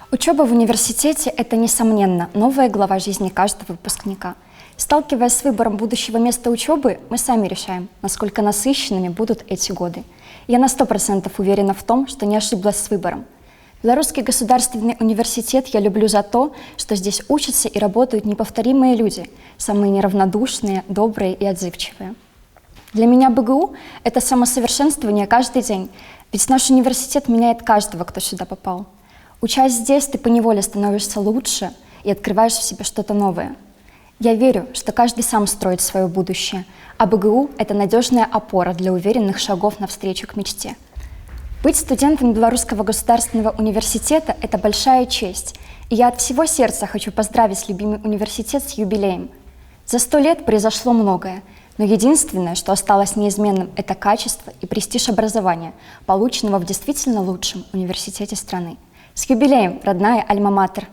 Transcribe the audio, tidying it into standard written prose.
Учеба в университете – это, несомненно, новая глава жизни каждого выпускника. Сталкиваясь с выбором будущего места учебы, мы сами решаем, насколько насыщенными будут эти годы. Я на 100% уверена в том, что не ошиблась с выбором. Белорусский государственный университет я люблю за то, что здесь учатся и работают неповторимые люди, самые неравнодушные, добрые и отзывчивые. Для меня БГУ – это самосовершенствование каждый день, ведь наш университет меняет каждого, кто сюда попал. Учась здесь, ты поневоле становишься лучше и открываешь в себе что-то новое. Я верю, что каждый сам строит свое будущее, а БГУ – это надежная опора для уверенных шагов навстречу к мечте. Быть студентом Белорусского государственного университета – это большая честь, и я от всего сердца хочу поздравить любимый университет с юбилеем. За 100 лет произошло многое, но единственное, что осталось неизменным – это качество и престиж образования, полученного в действительно лучшем университете страны. С юбилеем, родная Альма-Матер!